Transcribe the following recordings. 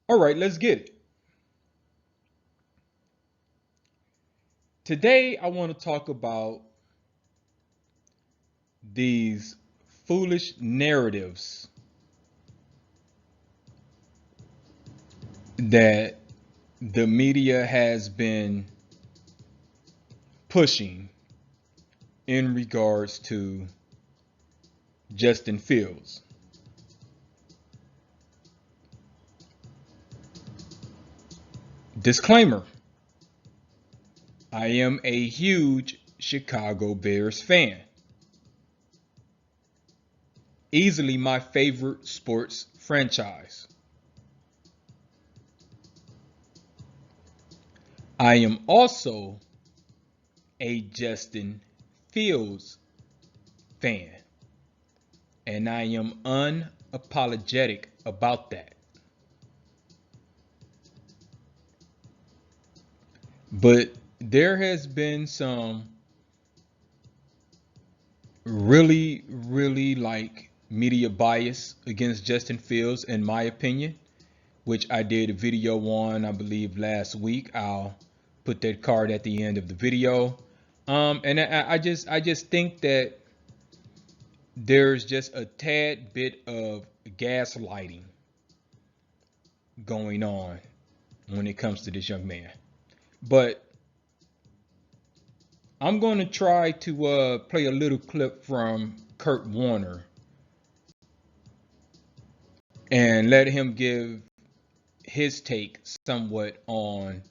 All right, let's get it. Today, I want to talk about these foolish narratives that the media has been pushing in regards to Justin Fields. Disclaimer: I am a huge Chicago Bears fan. Easily my favorite sports franchise. I am also a Justin Fields fan, and I am unapologetic about that. But there has been some really like media bias against Justin Fields, in my opinion, which I did a video on, I believe, last week. I'll put that card at the end of the video. And I just think that there's just a tad bit of gaslighting going on when it comes to this young man. But I'm going to try to play a little clip from Kurt Warner and let him give his take somewhat on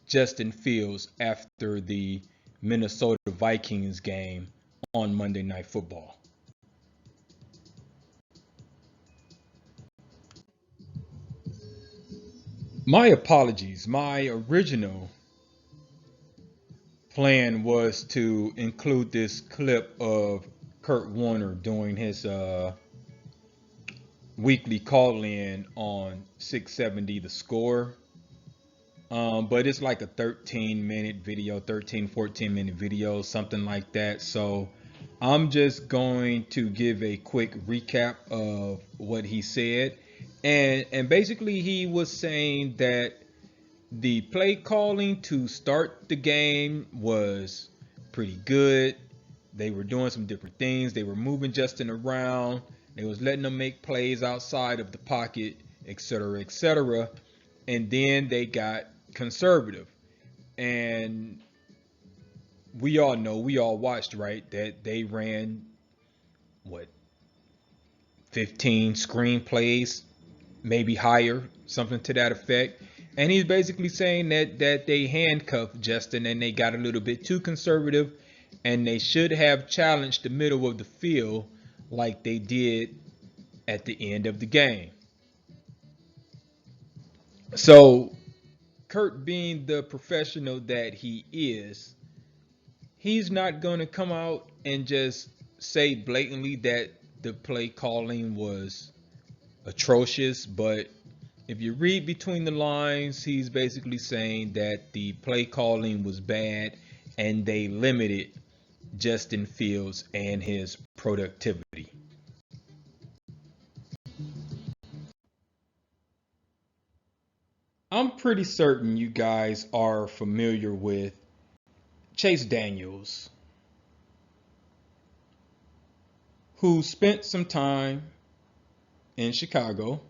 Justin Fields after the Minnesota Vikings game on Monday Night Football. My apologies. My original plan was to include this clip of Kurt Warner doing his weekly call in on 670 The Score. But it's like a 13-minute video, 14 minute video, something like that. So I'm just going to give a quick recap of what he said. And basically he was saying that the play calling to start the game was pretty good. They were doing some different things. They were moving Justin around. They was letting him make plays outside of the pocket, etc., etc. And then they got conservative. And we all know, we all watched, right, that they ran what, 15 screen plays, maybe higher, something to that effect. And he's basically saying that they handcuffed Justin and they got a little bit too conservative, and they should have challenged the middle of the field like they did at the end of the game. So Kurt, being the professional that he is, he's not going to come out and just say blatantly that the play calling was atrocious. But if you read between the lines, he's basically saying that the play calling was bad and they limited Justin Fields and his productivity. I'm pretty certain you guys are familiar with Chase Daniels, who spent some time in Chicago.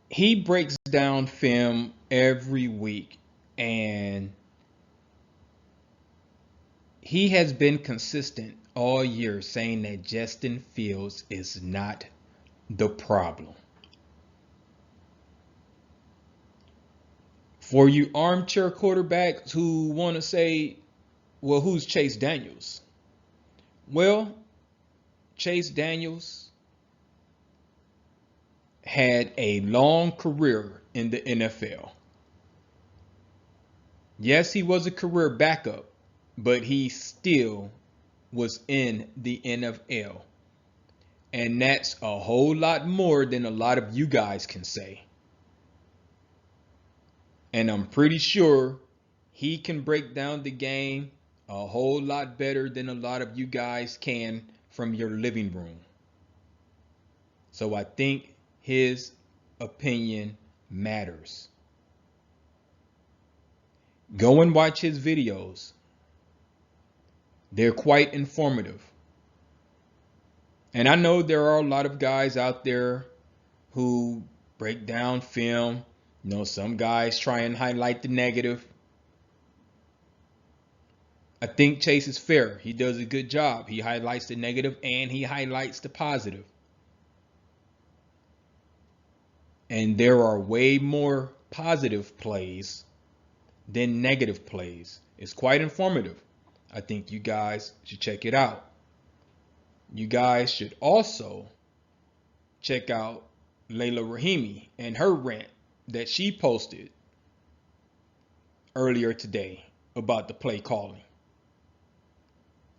He breaks down film every week, and he has been consistent all year saying that Justin Fields is not the problem. For you armchair quarterbacks who want to say, well, who's Chase Daniels? Well, Chase Daniels had a long career in the NFL. Yes, he was a career backup, but he still was in the NFL. And that's a whole lot more than a lot of you guys can say. And I'm pretty sure he can break down the game a whole lot better than a lot of you guys can from your living room. So I think his opinion matters. Go and watch his videos. They're quite informative. And I know there are a lot of guys out there who break down film. You know, some guys try and highlight the negative. I think Chase is fair. He does a good job. He highlights the negative and he highlights the positive. And there are way more positive plays than negative plays. It's quite informative. I think you guys should check it out. You guys should also check out Layla Rahimi and her rant that she posted earlier today about the play calling.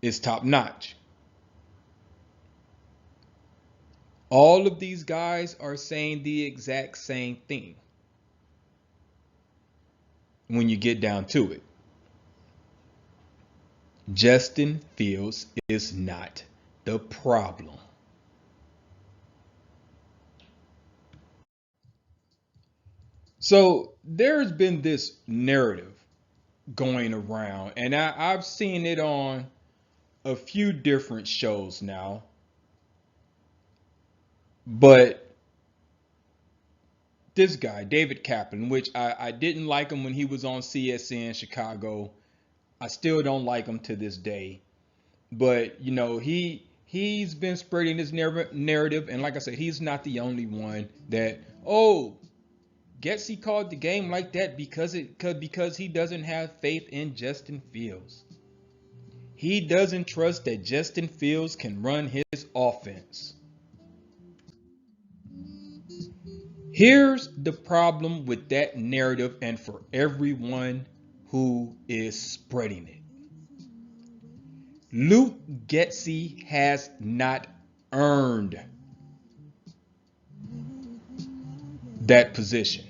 It's top notch. All of these guys are saying the exact same thing when you get down to it. Justin Fields is not the problem. So there's been this narrative going around, and I've seen it on a few different shows now, but this guy, David Kaplan, which I didn't like him when he was on CSN Chicago. I still don't like him to this day. But, you know, he's been spreading this narrative. And like I said, he's not the only one that, oh, Getsy called the game like that because he doesn't have faith in Justin Fields. He doesn't trust that Justin Fields can run his offense. Here's the problem with that narrative and for everyone who is spreading it. Luke Getsy has not earned that position.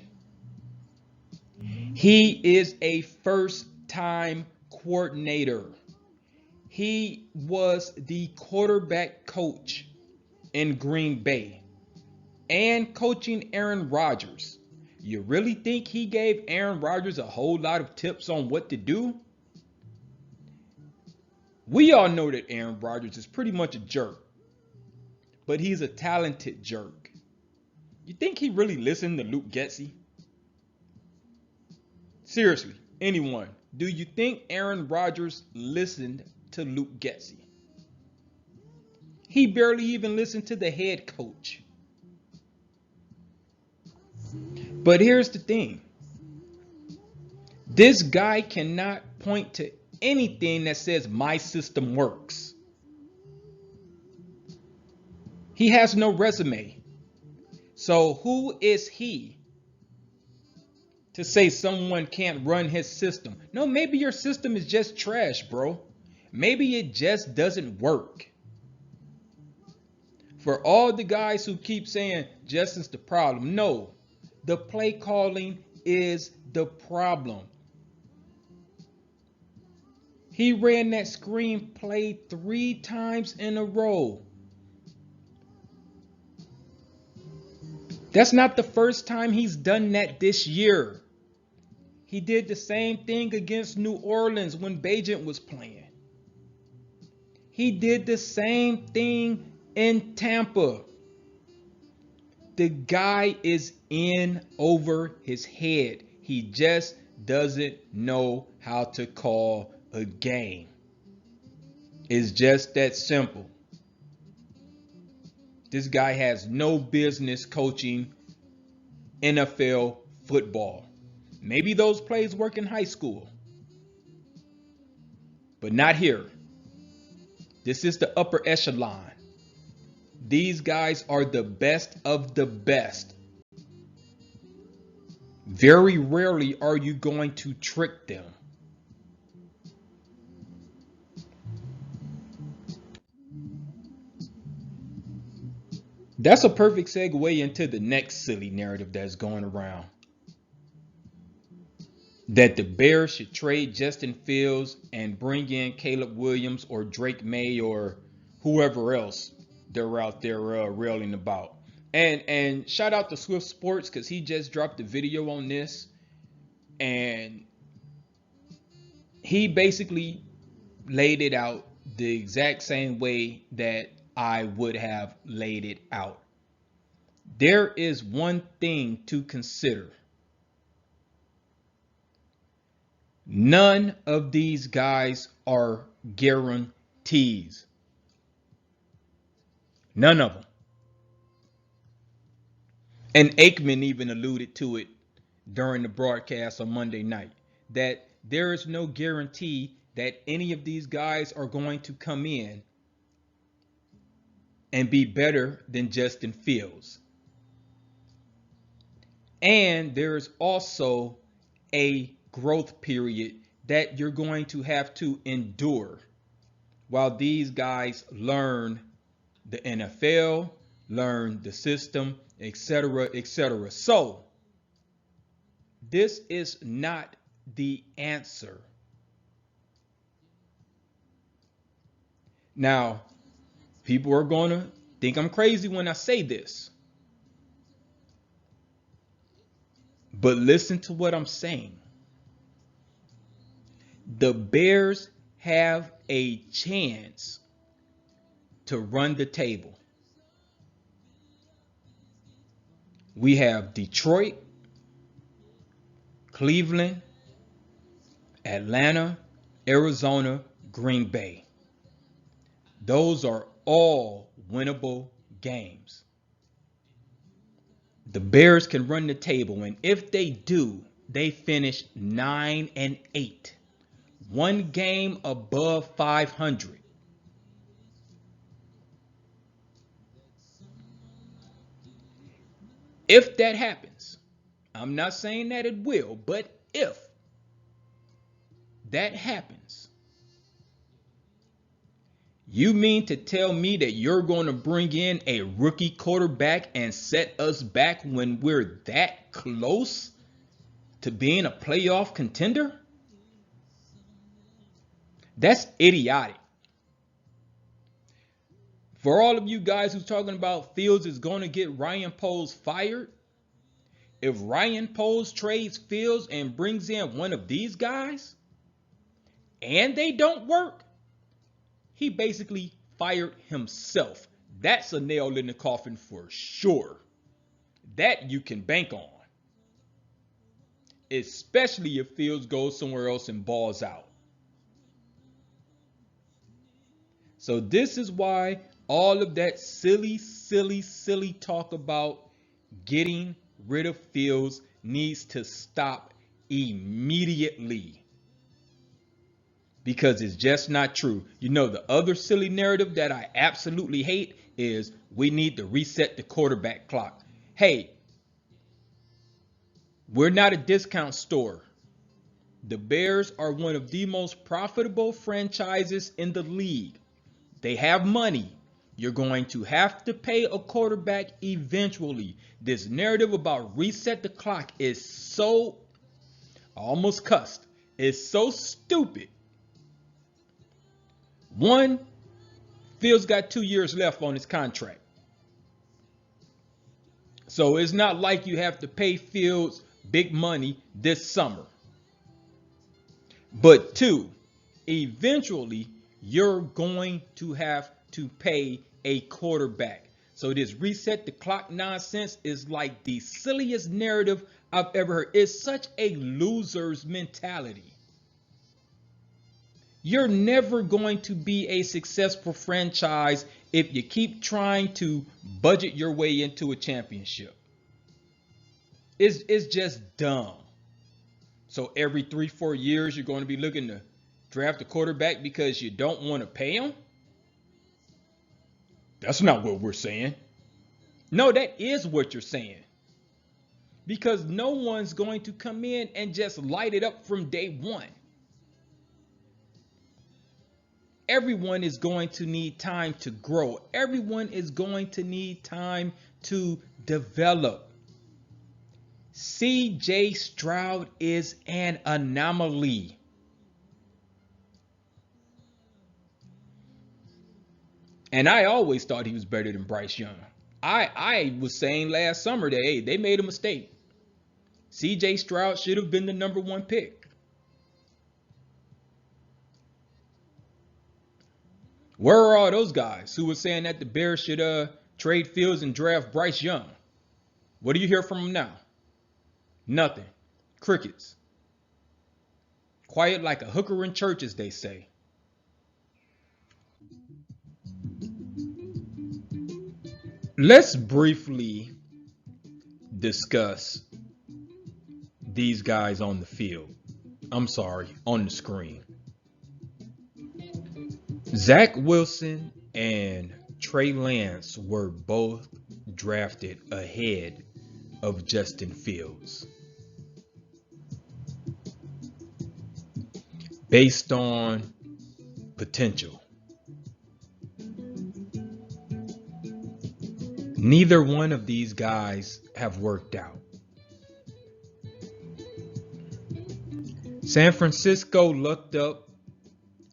He is a first-time coordinator. He was the quarterback coach in Green Bay and coaching Aaron Rodgers. You really think he gave Aaron Rodgers a whole lot of tips on what to do? We all know that Aaron Rodgers is pretty much a jerk, but he's a talented jerk. You think he really listened to Luke Getsy? Seriously, anyone, do you think Aaron Rodgers listened to Luke Getsy? He barely even listened to the head coach. But here's the thing. This guy cannot point to anything that says my system works. He has no resume. So who is he to say someone can't run his system? No, maybe your system is just trash, bro. Maybe it just doesn't work. For all the guys who keep saying Justin's the problem, no. The play calling is the problem. He ran that screen play 3 times in a row. That's not the first time he's done that this year. He did the same thing against New Orleans when Bajent was playing. He did the same thing in Tampa. The guy is in over his head. He just doesn't know how to call a game. It's just that simple. This guy has no business coaching NFL football. Maybe those plays work in high school, but not here. This is the upper echelon. These guys are the best of the best. Very rarely are you going to trick them. That's a perfect segue into the next silly narrative that's going around. That the Bears should trade Justin Fields and bring in Caleb Williams or Drake May or whoever else they're out there railing about. And shout out to Swift Sports because he just dropped a video on this, and he basically laid it out the exact same way that I would have laid it out. There is one thing to consider. None of these guys are guarantees. None of them. And Aikman even alluded to it during the broadcast on Monday night, that there is no guarantee that any of these guys are going to come in and be better than Justin Fields. And there's also a growth period that you're going to have to endure while these guys learn the NFL, learn the system, etc., etc. So, this is not the answer. Now, people are going to think I'm crazy when I say this. But listen to what I'm saying. The Bears have a chance to run the table. We have Detroit, Cleveland, Atlanta, Arizona, Green Bay. Those are all winnable games. The Bears can run the table, and if they do, they finish 9-8. One game above 500. If that happens, I'm not saying that it will, but if that happens, you mean to tell me that you're going to bring in a rookie quarterback and set us back when we're that close to being a playoff contender? That's idiotic. For all of you guys who's talking about Fields is going to get Ryan Poles fired, if Ryan Poles trades Fields and brings in one of these guys and they don't work, he basically fired himself. That's a nail in the coffin for sure. That you can bank on. Especially if Fields goes somewhere else and balls out. So this is why all of that silly talk about getting rid of Fields needs to stop immediately. Because it's just not true. You know, the other silly narrative that I absolutely hate is we need to reset the quarterback clock. Hey, we're not a discount store. The Bears are one of the most profitable franchises in the league. They have money. You're going to have to pay a quarterback eventually. This narrative about reset the clock is so, I almost cussed, it's so stupid. One, Fields got 2 years left on his contract. So it's not like you have to pay Fields big money this summer. But two, eventually you're going to have to pay a quarterback. So this reset the clock nonsense is like the silliest narrative I've ever heard. It's such a loser's mentality. You're never going to be a successful franchise if you keep trying to budget your way into a championship. It's just dumb. So every 3-4 years, you're going to be looking to draft a quarterback because you don't want to pay him? That's not what we're saying. No, that is what you're saying. Because no one's going to come in and just light it up from day one. Everyone is going to need time to grow. Everyone is going to need time to develop. CJ Stroud is an anomaly. And I always thought he was better than Bryce Young. I was saying last summer that hey, they made a mistake. CJ Stroud should have been the #1 pick. Where are all those guys who were saying that the Bears should trade Fields and draft Bryce Young? What do you hear from them now? Nothing. Crickets. Quiet like a hooker in church, as they say. Let's briefly discuss these guys on the field. I'm sorry, on the screen. Zach Wilson and Trey Lance were both drafted ahead of Justin Fields based on potential. Neither one of these guys have worked out. San Francisco lucked up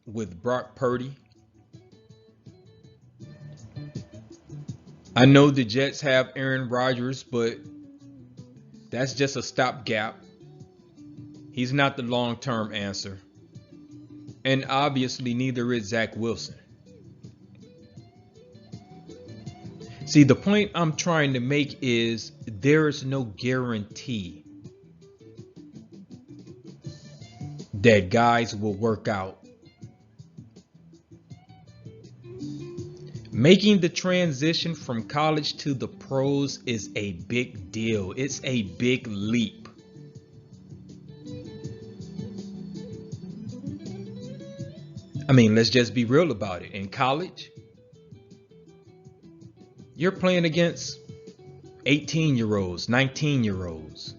with Brock Purdy. I know the Jets have Aaron Rodgers, but that's just a stopgap. He's not the long-term answer. And obviously neither is Zach Wilson. See, the point I'm trying to make is there is no guarantee that guys will work out. Making the transition from college to the pros is a big deal. It's a big leap. I mean, let's just be real about it. In college, you're playing against 18-year-olds, 19-year-olds.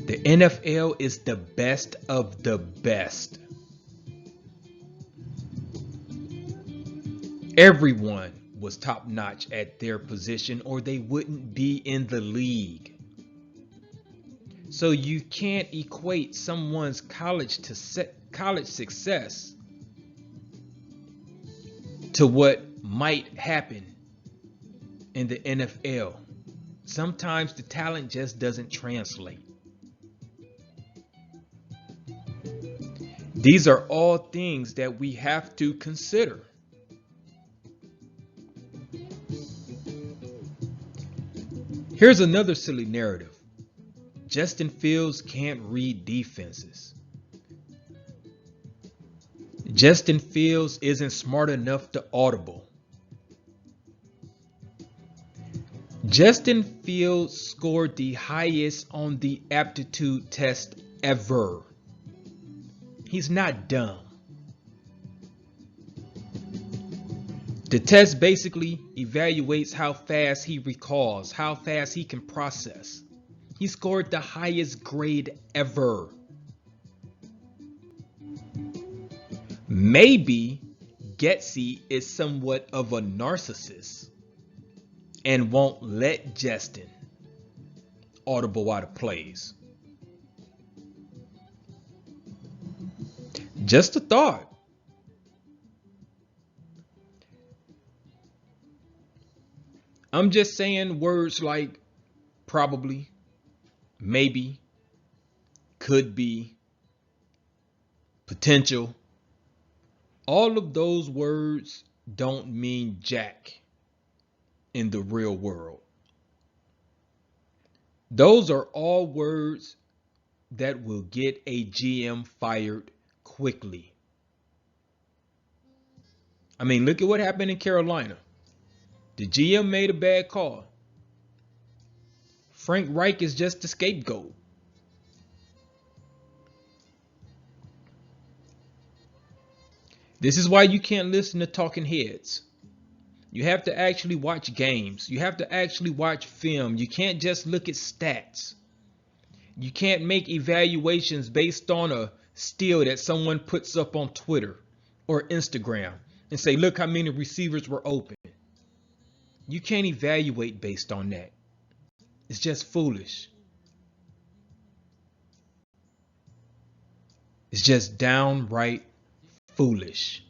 The NFL is the best of the best. Everyone was top notch at their position or they wouldn't be in the league. So you can't equate someone's college success to what might happen in the NFL. Sometimes the talent just doesn't translate. These are all things that we have to consider. Here's another silly narrative. Justin Fields can't read defenses. Justin Fields isn't smart enough to audible. Justin Fields scored the highest on the aptitude test ever. He's not dumb. The test basically evaluates how fast he recalls, how fast he can process. He scored the highest grade ever. Maybe Getsy is somewhat of a narcissist and won't let Justin audible out of plays. Just a thought. I'm just saying words like probably, maybe, could be, potential. All of those words don't mean jack in the real world. Those are all words that will get a GM fired quickly. I mean, look at what happened in Carolina. The GM made a bad call. Frank Reich is just the scapegoat. This is why you can't listen to talking heads. You have to actually watch games. You have to actually watch film. You can't just look at stats. You can't make evaluations based on a still that someone puts up on Twitter or Instagram and say, look how many receivers were open. You can't evaluate based on that. It's just foolish. It's just downright foolish.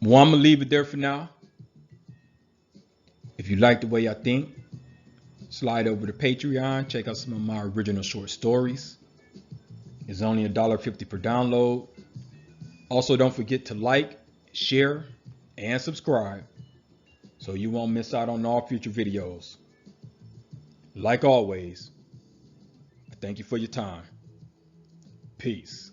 Well, I'm gonna leave it there for now. If you like the way I think, slide over to Patreon, check out some of my original short stories. It's only $1.50 per download. Also, don't forget to like, share, and subscribe so you won't miss out on all future videos. Like always, I thank you for your time. Peace.